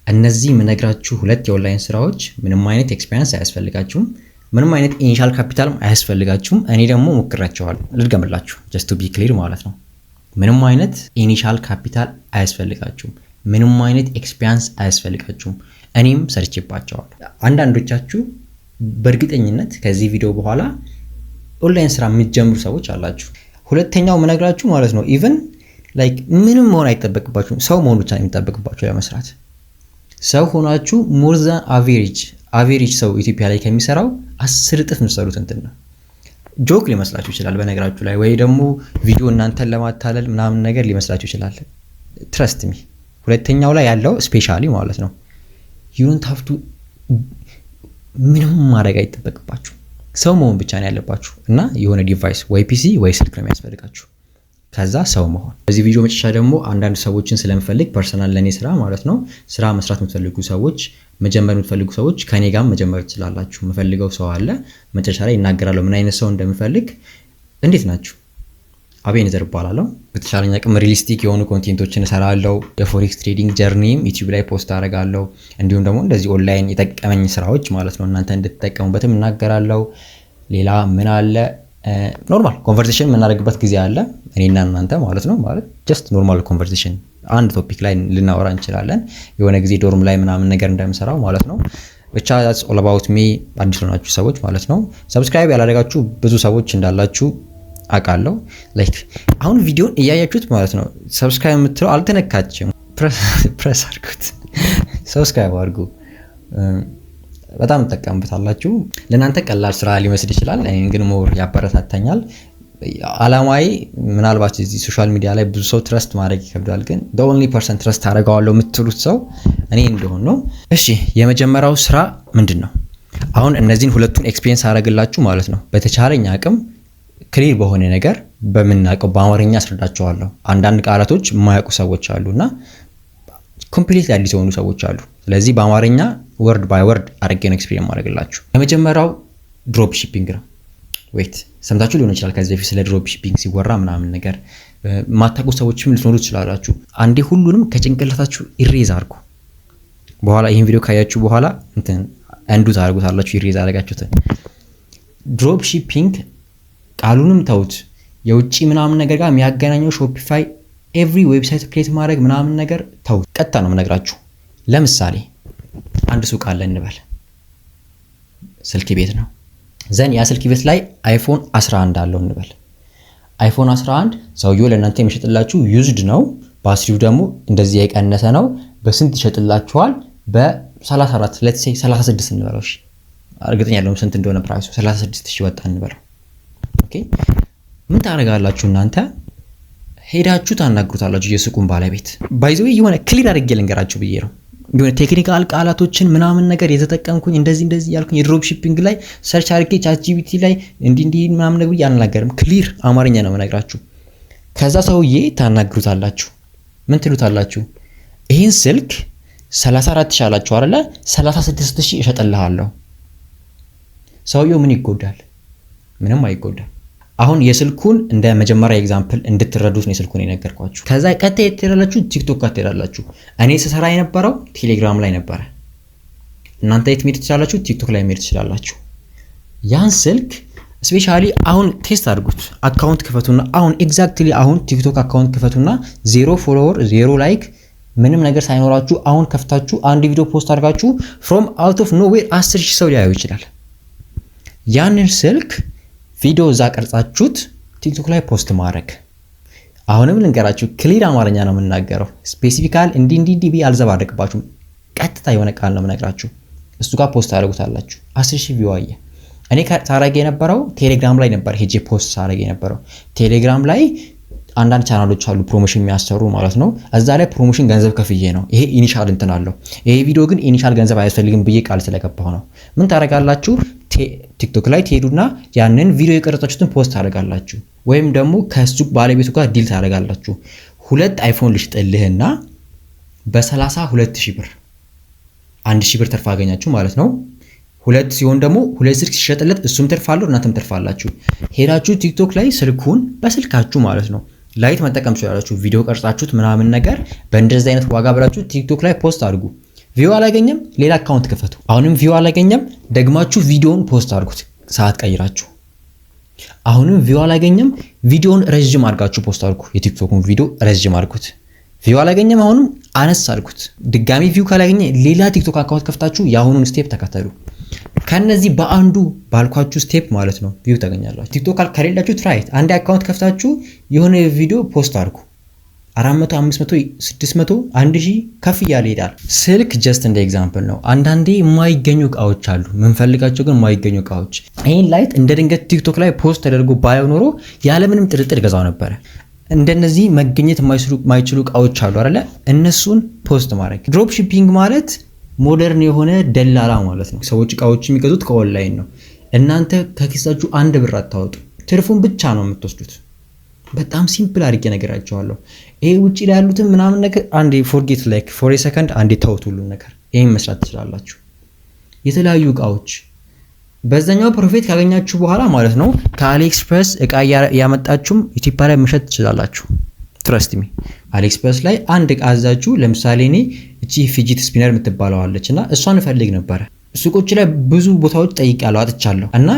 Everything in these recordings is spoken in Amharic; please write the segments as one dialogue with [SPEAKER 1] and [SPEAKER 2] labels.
[SPEAKER 1] እነዚህ የምነግራችሁ ሁለት የኦንላይን ስራዎች ምንም አይነት ኤክስፒሪየንስ አያስፈልጋችሁም፣ ምንም አይነት ኢኒሻል ካፒታልም አያስፈልጋችሁም። እኔ ደግሞ ሞክራቸዋለሁ፣ ልድገምላችሁ ጀስት ቱ ቢ ክሊር ማለት ነው። ምንም አይነት ኢኒሻል ካፒታል አያስፈልጋችሁም፣ ምንም አይነት ኤክስፒሪየንስ አያስፈልጋችሁም። እኔም ሰርቼባቸዋለሁ። አንዳንዶቻችሁ በእርግጠኝነት ከዚህ ቪዲዮ በኋላ ኦንላይን ስራ የምትጀምሩ ሰዎች አላችሁ። ሁለተኛው የምነግራችሁ ማለት ነው ኢቭን ላይክ ምንም መሆን አይጠበቅባችሁም፣ ሰው መሆን ብቻ የሚጠበቅባችሁ ለመስራት። ሰው ሆናችሁ ሞር ዛን አቬሬጅ ሰው ኢትዮጵያ ላይ ከሚሰራው 10 እጥፍ የምትሰሩት እንትን ነው። ጆክ ሊመስላችሁ ይችላል በነገራችሁ ላይ፣ ወይ ደግሞ ቪዲዮ እናንተን ለማታለል ምናምን ነገር ሊመስላችሁ ይችላል። ትረስት ሚ ሁለተኛው ላይ ያለው ስፔሻሊ ማለት ነው you don't have to ምንም ማድረግ አይጠበቅባችሁ፣ ሰው መሆን ብቻ ነው ያለባችሁ እና የሆነ ዲቫይስ ወይ ፒሲ ወይ ስልክ ነው የሚያስፈልጋችሁ፣ ከዛ ሰው መሆን። በዚህ ቪዲዮ መጨረሻ ደግሞ አንዳንድ ሰዎችን ስለምፈልግ ፐርሰናል ለኔ ስራ ማለት ነው ስራ መስራት የምትፈልጉ ሰዎች፣ መጀመር የምትፈልጉ ሰዎች ከኔ ጋር መጀመር ትችላላችሁ። የምፈልገው ሰው አለ፣ መጨረሻ ላይ እናገራለሁ ምን አይነት ሰው እንደምፈልግ። እንዴት ናችሁ? አቤኔዘር እባላለሁ። በተቻለኝ አቅም ሪሊስቲክ የሆኑ ኮንቴንቶችን እሰራለሁ። የፎሬክስ ትሬዲንግ ጀርኒም ዩቲዩብ ላይ ፖስት አደርጋለሁ። እንዲሁም ደግሞ እንደዚህ ኦንላይን የጠቀመኝ ስራዎች ማለት ነው እናንተ እንድትጠቀሙበትም እናገራለሁ። ሌላ ምን አለ? ኖርማል ኮንቨርሴሽን የምናደርግበት ጊዜ አለ እኔና እናንተ ማለት ነው። ማለት ጀስት ኖርማል ኮንቨርሴሽን አንድ ቶፒክ ላይ ልናወራ እንችላለን። የሆነ ጊዜ ዶርም ላይ ምናምን ነገር እንደምሰራው ማለት ነው። ብቻ that's all about me። አዲስ ሆናችሁ ሰዎች ማለት ነው ሰብስክራይብ ያላደረጋችሁ ብዙ ሰዎች እንዳላችሁ አውቃለሁ። ላይክ አሁን ቪዲዮን እያያችሁት ማለት ነው ሰብስክራይብ የምትለው አልተነካችም፣ ፕሬስ አድርጉት፣ ሰብስክራይብ አድርጉ። በጣም ተጠቀሙበታላችሁ። ለእናንተ ቀላል ስራ ሊመስል ይችላል፣ እኔን ግን ሞር ያበረታታኛል። አላማዬ ምናልባት እዚህ ሶሻል ሚዲያ ላይ ብዙ ሰው ትረስት ማድረግ ይከብዳል፣ ግን the only person ትረስት አደርገዋለሁ የምትሉት ሰው እኔ እንደሆነ ነው። እሺ የመጀመሪያው ስራ ምንድን ነው? አሁን እነዚህን ሁለቱን ኤክስፒሪየንስ አደርግላችሁ ማለት ነው። በተቻለኝ አቅም ክሊር በሆነ ነገር በምናውቀው በአማርኛ አስረዳቸዋለሁ። አንዳንድ ቃላቶች የማያውቁ ሰዎች አሉና ኮምፕሊትሊ አዲስ የሆኑ ሰዎች አሉ። ስለዚህ በአማርኛ ወርድ ባይ ወርድ አድርጌ ነው ኤክስፒሪየንስ ማድረግላችሁ። የመጀመሪያው ድሮፕ ሺፒንግ ነው። ዌት ሰምታችሁ ሊሆን ይችላል ከዚህ በፊት ስለ ድሮፕ ሺፒንግ ሲወራ ምናምን ነገር ማታውቁ ሰዎችም ልትኖሩ ትችላላችሁ። አንዴ ሁሉንም ከጭንቅላታችሁ ኢሬዝ አድርጉ። በኋላ ይሄን ቪዲዮ ካያችሁ በኋላ እንትን አንዱ ታደርጉታላችሁ ኢሬዝ አደረጋችሁትን። ድሮፕ ሺፒንግ ቃሉንም ተውት፣ የውጪ ምናምን ነገር ጋር የሚያገናኘው ሾፒፋይ ኤቭሪ ዌብሳይት ክሬት ማድረግ ምናምን ነገር ተውት። ቀጥታ ነው የምነግራችሁ። ለምሳሌ አንድ ሱቅ አለ እንበል፣ ስልክ ቤት ነው። ዘን ያ ስልክ ቤት ላይ አይፎን 11 አለው እንበል። አይፎን 11 ሰውየው ለእናንተ የሚሸጥላችሁ ዩዝድ ነው፣ ባትሪው ደግሞ እንደዚህ የቀነሰ ነው። በስንት ይሸጥላችኋል? በ34 let's say 36 እንበለው። እሺ እርግጠኛ አይደለም ስንት እንደሆነ ፕራይሱ፣ 36,000 ወጣ እንበለው። ኦኬ ምን ታደርጋላችሁ እናንተ? ሄዳችሁ ታናግሩታላችሁ የሱቁን ባለቤት። ባይ ዘ ዌይ የሆነ ክሊር አድርጌ ልንገራችሁ ብዬ ነው። የሆነ ቴክኒካል ቃላቶችን ምናምን ነገር የተጠቀምኩኝ እንደዚህ ያልኩኝ የድሮፕ ሺፒንግ ላይ ሰርች አድርጌ ቻት ጂፒቲ ላይ እንዲህ ምናምን ነገር ያልናገርም፣ ክሊር አማርኛ ነው የምነግራችሁ። ከዛ ሰውዬ ታናግሩታላችሁ። ምን ትሉታላችሁ? ይሄን ስልክ 34,000 አላችሁ አይደለ? 36,000 እሸጥልሃለሁ። ሰውየው ምን ይጎዳል? ምንም አይጎዳም። አሁን የስልኩን እንደ መጀመሪያ ኤግዛምፕል እንድትረዱት ነው የስልኩን የነገርኳችሁ። ከዛ ቀጥታ የትሄዳላችሁ ቲክቶክ ጋር ትሄዳላችሁ። እኔ ስሰራ የነበረው ቴሌግራም ላይ ነበረ። እናንተ የት መሄድ ትችላላችሁ? ቲክቶክ ላይ መሄድ ትችላላችሁ። ያን ስልክ ስፔሻሊ አሁን ቴስት አድርጉት። አካውንት ክፈቱና አሁን ኤግዛክትሊ አሁን ቲክቶክ አካውንት ክፈቱና 0 ፎሎወር 0 ላይክ ምንም ነገር ሳይኖራችሁ አሁን ከፍታችሁ አንድ ቪዲዮ ፖስት አድርጋችሁ ፍሮም አውት ኦፍ ኖዌር 10,000 ሰው ሊያዩ ይችላል። ያንን ስልክ ቪዲዮ እዛ ቀርጻችሁት ቲክቶክ ላይ ፖስት ማድረግ። አሁንም ልንገራችሁ ክሊር አማርኛ ነው የምናገረው። ስፔሲፊካል እንዲህ አልዘባረቅባችሁም። ቀጥታ የሆነ ቃል ነው የምነግራችሁ። እሱ ጋር ፖስት አድርጉታላችሁ። 10,000 ቪው አየ። እኔ ታረገ የነበረው ቴሌግራም ላይ ነበር። ሄጄ ፖስት ታረገ የነበረው ቴሌግራም ላይ አንዳንድ ቻናሎች አሉ ፕሮሞሽን የሚያሰሩ ማለት ነው። እዛ ላይ ፕሮሞሽን ገንዘብ ከፍዬ ነው። ይሄ ኢኒሻል እንትን አለው። ይሄ ቪዲዮ ግን ኢኒሻል ገንዘብ አያስፈልግም ብዬ ቃል ስለገባሁ ነው። ምን ታረጋላችሁ? ቲክቶክ ላይ ትሄዱና ያንን ቪዲዮ የቀረጻችሁትን ፖስት ታደርጋላችሁ፣ ወይም ደግሞ ከሱቅ ባለቤቱ ጋር ዲል ታደርጋላችሁ። 2 አይፎን ልሽጥልህና በ32,000 ብር 1,000 ብር ትርፍ አገኛችሁ ማለት ነው። 2 ሲሆን ደግሞ 2 ስልክ ሲሸጥለት እሱም ትርፍ አለው እናንተም ትርፍ አላችሁ። ሄዳችሁ ቲክቶክ ላይ ስልኩን በስልካችሁ ማለት ነው ላይት መጠቀም ትችላላችሁ። ቪዲዮ ቀርጻችሁት ምናምን ነገር በእንደዚህ አይነት ዋጋ ብላችሁ ቲክቶክ ላይ ፖስት አድርጉ። ቪው አላገኘም፣ ሌላ አካውንት ክፈቱ። አሁንም ቪው አላገኘም፣ ደግማችሁ ቪዲዮውን ፖስት አድርጉት ሰዓት ቀይራችሁ። አሁንም ቪው አላገኘም፣ ቪዲዮውን ረጅም አድርጋችሁ ፖስት አድርጉ። የቲክቶክን ቪዲዮ ረጅም አድርጉት። ቪው አላገኘም፣ አሁንም አነስ አድርጉት። ድጋሚ ቪው ካላገኘ ሌላ ቲክቶክ አካውንት ከፍታችሁ የአሁኑን ስቴፕ ተከተሉ። ከነዚህ በአንዱ ባልኳችሁ ስቴፕ ማለት ነው ቪው ታገኛላችሁ። ቲክቶክ ከሌላችሁ ትራይት አንድ አካውንት ከፍታችሁ የሆነ ቪዲዮ ፖስት አድርጉ። 400 500 600 1000 ከፍ እያለ ይሄዳል። ስልክ ጀስት እንደ ኤግዛምፕል ነው። አንዳንዴ የማይገኙ እቃዎች አሉ፣ ምንፈልጋቸው ግን የማይገኙ እቃዎች። ይሄን ላይት እንደ ድንገት ቲክቶክ ላይ ፖስት ተደርጎ ባየው ኖሮ ያለምንም ጥርጥር ገዛው ነበረ። እንደነዚህ መገኘት የማይችሉ እቃዎች አሉ አይደለ? እነሱን ፖስት ማድረግ። ድሮፕ ሺፒንግ ማለት ሞደርን የሆነ ደላላ ማለት ነው። ሰዎች እቃዎች የሚገዙት ከኦንላይን ነው። እናንተ ከኪሳችሁ አንድ ብር አታወጡ፣ ትርፉን ብቻ ነው የምትወስዱት። በጣም ሲምፕል አድርጌ ነገራቸዋለሁ። ይሄ ውጪ ላይ ያሉትን ምናምን ነገር አንዴ ፎርጌት ላይክ ፎር ኤ ሰከንድ አንዴ ተውት ሁሉን ነገር። ይሄን መስራት ትችላላችሁ። የተለያዩ እቃዎች በዛኛው ፕሮፊት ካገኛችሁ በኋላ ማለት ነው ከአሊኤክስፕረስ እቃ ያመጣችሁም ኢትዮጵያ ላይ መሸጥ ትችላላችሁ። ትረስት ሚ አሊኤክስፕረስ ላይ አንድ እቃ አዛችሁ፣ ለምሳሌ እኔ እቺ ፊጂት ስፒነር የምትባለው አለችና እሷን እፈልግ ነበረ። ሱቆች ላይ ብዙ ቦታዎች ጠይቄያለሁ፣ አጥቻለሁ። እና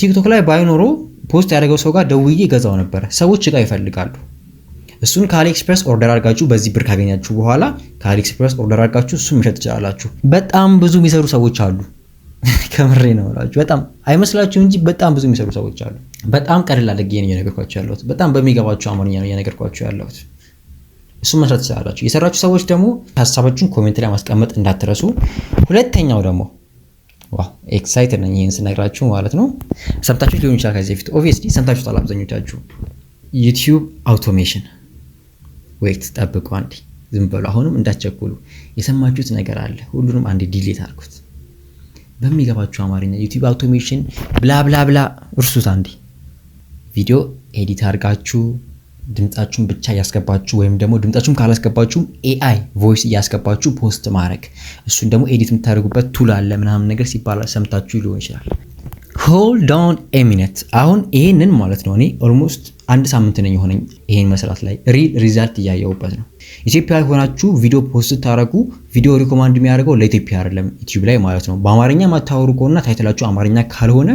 [SPEAKER 1] ቲክቶክ ላይ ባይኖሮ ፖስት ያደረገው ሰው ጋር ደውዬ ገዛው ነበረ። ሰዎች እቃ ይፈልጋሉ። እሱን ከአሊኤክስፕረስ ኦርደር አድርጋችሁ በዚህ ብር ካገኛችሁ በኋላ ከአሊኤክስፕረስ ኦርደር አድርጋችሁ እሱን መሸጥ ትችላላችሁ። በጣም ብዙ የሚሰሩ ሰዎች አሉ። ከምሬ ነው እላችሁ። በጣም አይመስላችሁ እንጂ በጣም ብዙ የሚሰሩ ሰዎች አሉ። በጣም ቀለል አድርጌ ነው እየነገርኳችሁ ያለሁት። በጣም በሚገባችሁ አማርኛ ነው እየነገርኳችሁ ያለሁት። እሱን መስራት ትችላላችሁ። የሰራችሁ ሰዎች ደግሞ ሀሳባችሁን ኮሜንት ላይ ማስቀመጥ እንዳትረሱ። ሁለተኛው ደግሞ ዋው ኤክሳይትድ ነኝ ይሄን ስነግራችሁ ማለት ነው። ሰምታችሁ ሊሆን ይችላል ከዚህ በፊት ኦብቪየስሊ ሰምታችሁታል አብዛኞቻችሁ። ዩቲዩብ አውቶሜሽን ዌይት ጠብቁ አንዴ፣ ዝም በሉ። አሁንም እንዳትቸኩሉ። የሰማችሁት ነገር አለ፣ ሁሉንም አንዴ ዲሊት አድርጉት በሚገባችሁ አማርኛ። ዩቲዩብ አውቶሜሽን ብላ ብላ ብላ እርሱት አንዴ። ቪዲዮ ኤዲት አድርጋችሁ ድምጻችሁን ብቻ ያስገባችሁ ወይም ደግሞ ድምጻችሁን ካላስገባችሁ ኤአይ ቮይስ እያስገባችሁ ፖስት ማድረግ። እሱን ደግሞ ኤዲት የምታደርጉበት ቱል አለ ምናምን ነገር ሲባል ሰምታችሁ ሊሆን ይችላል። ሆልድ ኦን ኤ ሚኒት። አሁን ይሄንን ማለት ነው እኔ ኦልሞስት አንድ ሳምንት ነኝ የሆነኝ ይሄን መስራት ላይ ሪል ሪዛልት እያየሁበት ነው። ኢትዮጵያ ሆናችሁ ቪዲዮ ፖስት ታረጉ፣ ቪዲዮ ሪኮማንድ የሚያደርገው ለኢትዮጵያ አይደለም ዩቲዩብ ላይ ማለት ነው። በአማርኛ ማታወሩ ከሆነ ታይትላችሁ አማርኛ ካልሆነ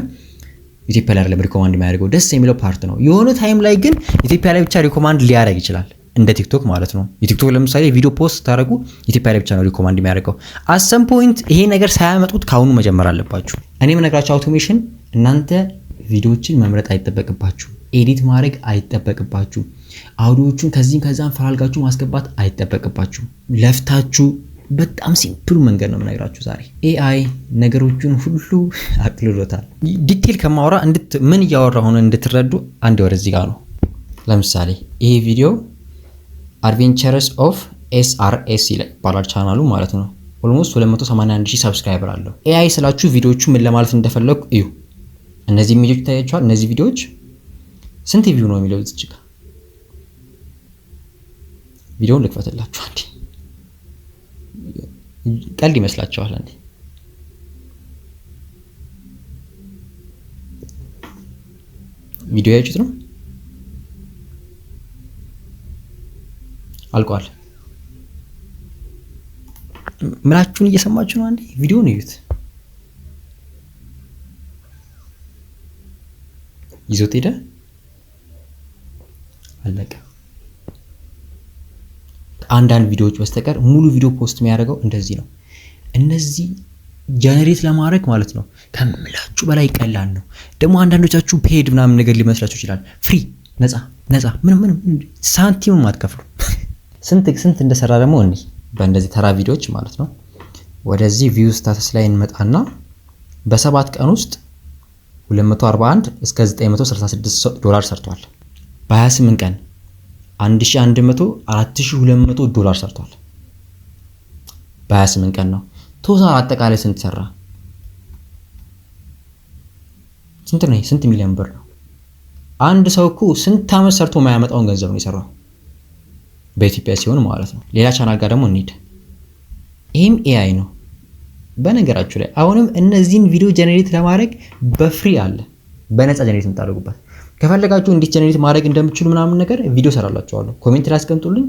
[SPEAKER 1] ኢትዮጵያ ላይ አይደለም ሪኮማንድ የሚያደርገው። ደስ የሚለው ፓርት ነው። የሆነ ታይም ላይ ግን ኢትዮጵያ ላይ ብቻ ሪኮማንድ ሊያደርግ ይችላል፣ እንደ ቲክቶክ ማለት ነው። የቲክቶክ ለምሳሌ ቪዲዮ ፖስት ታረጉ ኢትዮጵያ ላይ ብቻ ነው ሪኮማንድ የሚያደርገው። አሰም ፖይንት ይሄ ነገር ሳያመጡት ካሁኑ መጀመር አለባችሁ። እኔ የምነግራችሁ አውቶሜሽን እናንተ ቪዲዮዎችን መምረጥ አይጠበቅባችሁ፣ ኤዲት ማድረግ አይጠበቅባችሁ፣ አውዲዮቹን ከዚህም ከዛም ፈላልጋችሁ ማስገባት አይጠበቅባችሁ። ለፍታችሁ በጣም ሲምፕል መንገድ ነው የምነግራችሁ ዛሬ። ኤአይ ነገሮችን ሁሉ አቅልሎታል። ዲቴል ከማውራ ምን እያወራ ሆነ እንድትረዱ አንድ ወደዚህ ጋር ነው። ለምሳሌ ይሄ ቪዲዮ አድቬንቸርስ ኦፍ ኤስአርኤስ ይባላል ቻናሉ ማለት ነው። ኦልሞስት 281000 ሰብስክራይበር አለው። ኤአይ ስላችሁ ቪዲዮቹ ምን ለማለት እንደፈለኩ እዩ። እነዚህ ቪዲዮዎች ታያችኋል። እነዚህ ቪዲዮዎች ስንት ቪው ነው የሚለው እዚህ ጋር ቪዲዮውን ልክፈትላችሁ አንዴ። ቀልድ ይመስላችኋል እንዴ? ቪዲዮ ያያችሁት ነው አልቋል። ምናችሁን እየሰማችሁ ነው? አንዴ ቪዲዮውን እዩት። ይዞት ሄደ፣ አለቀ። አንዳንድ ቪዲዮዎች በስተቀር ሙሉ ቪዲዮ ፖስት የሚያደርገው እንደዚህ ነው። እነዚህ ጀነሬት ለማድረግ ማለት ነው ከምላችሁ በላይ ቀላል ነው። ደግሞ አንዳንዶቻችሁ ፔድ ምናምን ነገር ሊመስላችሁ ይችላል። ፍሪ ነፃ ምንም ሳንቲም ማትከፍሉ ስንት እንደሰራ ደግሞ እንዴ በእንደዚህ ተራ ቪዲዮዎች ማለት ነው። ወደዚህ ቪው ስታተስ ላይ እንመጣና በ7 ቀን ውስጥ 241 እስከ 966 ዶላር ሰርቷል። በ28 ቀን 1100 4200 ዶላር ሰርቷል። በ28 ቀን ነው። ቶታል አጠቃላይ ስንት ሰራ? ስንት ሚሊዮን ብር ነው? አንድ ሰው እኮ ስንት አመት ሰርቶ የማያመጣውን ገንዘብ ነው የሰራው በኢትዮጵያ ሲሆን ማለት ነው። ሌላ ቻናል ጋር ደግሞ እንሂድ። ይሄም ኤአይ ነው በነገራችሁ ላይ። አሁንም እነዚህን ቪዲዮ ጀነሬት ለማድረግ በፍሪ አለ፣ በነፃ ጀነሬት የምታደርጉበት። ከፈለጋችሁ እንዴት ጀነሬት ማድረግ እንደምትችሉ ምናምን ነገር ቪዲዮ ሰራላችኋለሁ። ኮሜንት ላይ አስቀምጡልኝ።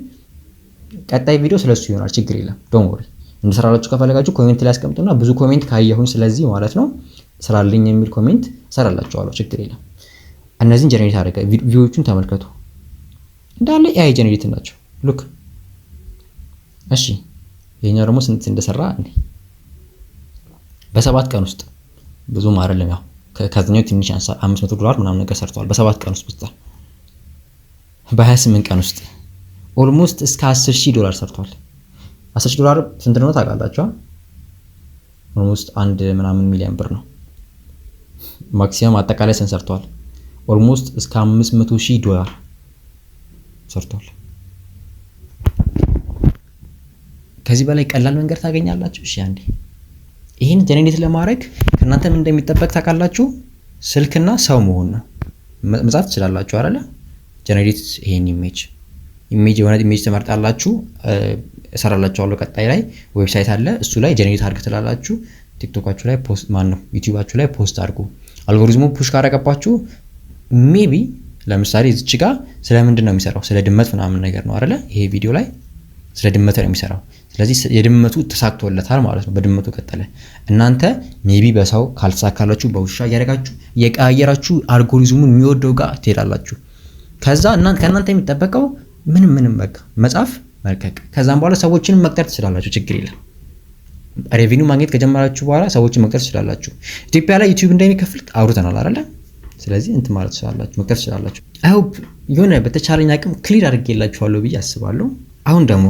[SPEAKER 1] ቀጣይ ቪዲዮ ስለሱ ይሆናል፣ ችግር የለም ዶንት ወሪ። እንድሰራላችሁ ከፈለጋችሁ ኮሜንት ላይ አስቀምጡና ብዙ ኮሜንት ካየሁኝ ስለዚህ ማለት ነው ስራልኝ የሚል ኮሜንት ሰራላችኋለሁ፣ ችግር የለም። እነዚህን ጀነሬት አደረገ። ቪዲዮዎቹን ተመልከቱ እንዳለ ኤአይ ጀነሬት ናቸው። ሉክ እሺ፣ ይሄኛው ደግሞ ስንት እንደሰራ በ7 ቀን ውስጥ ብዙም አይደለም፣ ያው ከዛኛው ትንሽ አንሳር $500 ምናምን ነገር ሰርተዋል በ7 ቀን ውስጥ ብቻ። በ28 ቀን ውስጥ ኦልሞስት እስከ $10,000 ሰርተዋል። $10,000 ስንት ነው ታውቃላችሁ? ኦልሞስት 1 ምናምን ሚሊዮን ብር ነው። ማክሲመም አጠቃላይ ስንት ሰርተዋል? ኦልሞስት እስከ $500,000 ሰርተዋል። ከዚህ በላይ ቀላል መንገድ ታገኛላችሁ? እሺ አንዴ ይሄን ጀነሬት ለማድረግ ከእናንተ ምን እንደሚጠበቅ ታውቃላችሁ? ስልክና ሰው መሆን ነው። መጻፍ ትችላላችሁ አይደለ? ጀነሬት ይሄን ኢሜጅ የሆነ ኢሜጅ ተመርጣላችሁ፣ እሰራላችኋለሁ። ቀጣይ ላይ ዌብሳይት አለ፣ እሱ ላይ ጀነሬት አድርግ ትላላችሁ። ቲክቶካችሁ ላይ ፖስት ዩቲዩባችሁ ላይ ፖስት አድርጉ። አልጎሪዝሙ ፑሽ ካረጋባችሁ ሜቢ ለምሳሌ እዚች ጋር ስለምንድን ነው የሚሰራው? ስለ ድመት ምናምን ነገር ነው አይደለ? ይሄ ቪዲዮ ላይ ስለ ድመት ነው የሚሰራው። ስለዚህ የድመቱ ተሳክቶለታል ማለት ነው። በድመቱ ቀጠለ። እናንተ ሜቢ በሰው ካልተሳካላችሁ በውሻ እያደረጋችሁ የቀያየራችሁ አልጎሪዝሙን የሚወደው ጋር ትሄዳላችሁ። ከዛ ከእናንተ የሚጠበቀው ምንም በቃ መጻፍ መልቀቅ። ከዛም በኋላ ሰዎችን መቅጠር ትችላላችሁ፣ ችግር የለም። ሬቪኒው ማግኘት ከጀመራችሁ በኋላ ሰዎችን መቅጠር ትችላላችሁ። ኢትዮጵያ ላይ ዩቲዩብ እንደሚከፍል አውርተናል አይደለ? ስለዚህ እንትን ማለት ትችላላችሁ፣ መቅጠር ትችላላችሁ። አይ ሆፕ የሆነ በተቻለኝ አቅም ክሊር አድርጌላችኋለሁ ብዬ አስባለሁ። አሁን ደግሞ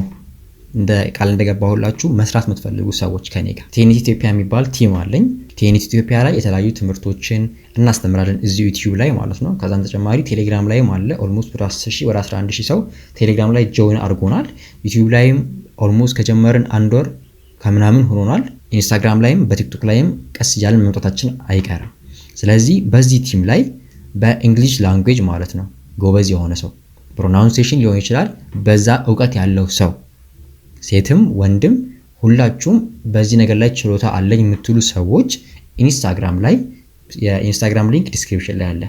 [SPEAKER 1] እንደ ቃል እንደገባሁላችሁ መስራት የምትፈልጉ ሰዎች ከኔ ጋር ቴኒት ኢትዮጵያ የሚባል ቲም አለኝ። ቴኒት ኢትዮጵያ ላይ የተለያዩ ትምህርቶችን እናስተምራለን እዚህ ዩቲዩብ ላይ ማለት ነው። ከዛም ተጨማሪ ቴሌግራም ላይም አለ። ኦልሞስት ወደ 10,000 ወደ 11,000 ሰው ቴሌግራም ላይ ጆይን አድርጎናል። ዩቲዩብ ላይም ኦልሞስት ከጀመርን 1 ወር ከምናምን ሆኖናል። ኢንስታግራም ላይም በቲክቶክ ላይም ቀስ እያልን መምጣታችን አይቀርም። ስለዚህ በዚህ ቲም ላይ በእንግሊሽ ላንጉዌጅ ማለት ነው ጎበዝ የሆነ ሰው ፕሮናውንሴሽን ሊሆን ይችላል፣ በዛ እውቀት ያለው ሰው ሴትም ወንድም ሁላችሁም በዚህ ነገር ላይ ችሎታ አለኝ የምትሉ ሰዎች ኢንስታግራም ላይ የኢንስታግራም ሊንክ ዲስክሪፕሽን ላይ አለ።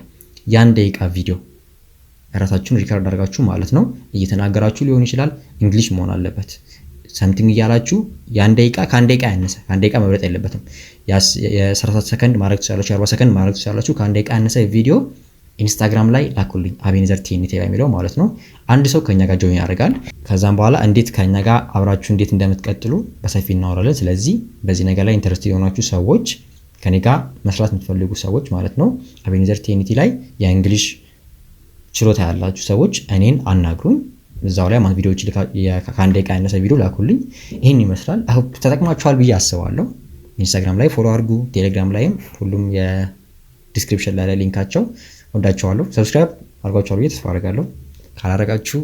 [SPEAKER 1] ያን ደቂቃ ቪዲዮ ራሳችሁን ሪካርድ አድርጋችሁ ማለት ነው እየተናገራችሁ ሊሆን ይችላል። እንግሊሽ መሆን አለበት። ሰምቲንግ እያላችሁ ያን ደቂቃ ከአንድ ደቂቃ ያነሰ ከአንድ ደቂቃ መብለጥ የለበትም። የ30 ሰከንድ ማድረግ ትችላላችሁ፣ 40 ሰከንድ ማድረግ ትችላላችሁ። ከአንድ ደቂቃ ያነሰ ቪዲዮ ኢንስታግራም ላይ ላኩልኝ፣ አቤኔዘር ቲኒቲ የሚለው ማለት ነው። አንድ ሰው ከኛ ጋር ጆይን ያደርጋል። ከዛም በኋላ እንዴት ከኛ ጋር አብራችሁ እንዴት እንደምትቀጥሉ በሰፊ እናወራለን። ስለዚህ በዚህ ነገር ላይ ኢንተረስት የሆናችሁ ሰዎች ከኔ ጋር መስራት የምትፈልጉ ሰዎች ማለት ነው አቤኔዘር ቲኒቲ ላይ የእንግሊሽ ችሎታ ያላችሁ ሰዎች እኔን አናግሩኝ። እዛው ላይ ማለት ቪዲዮዎች ከአንድ ደቂቃ ያነሰ ቪዲዮ ላኩልኝ። ይሄን ይመስላል። አሁን ተጠቅማችኋል ብዬ አስባለሁ። ኢንስታግራም ላይ ፎሎ አድርጉ፣ ቴሌግራም ላይም ሁሉም የዲስክሪፕሽን ላይ ሊንካቸው። ወዳችኋለሁ። ሰብስክራይብ አድርጓችኋል ብዬ ተስፋ አደርጋለሁ። ካላደረጋችሁ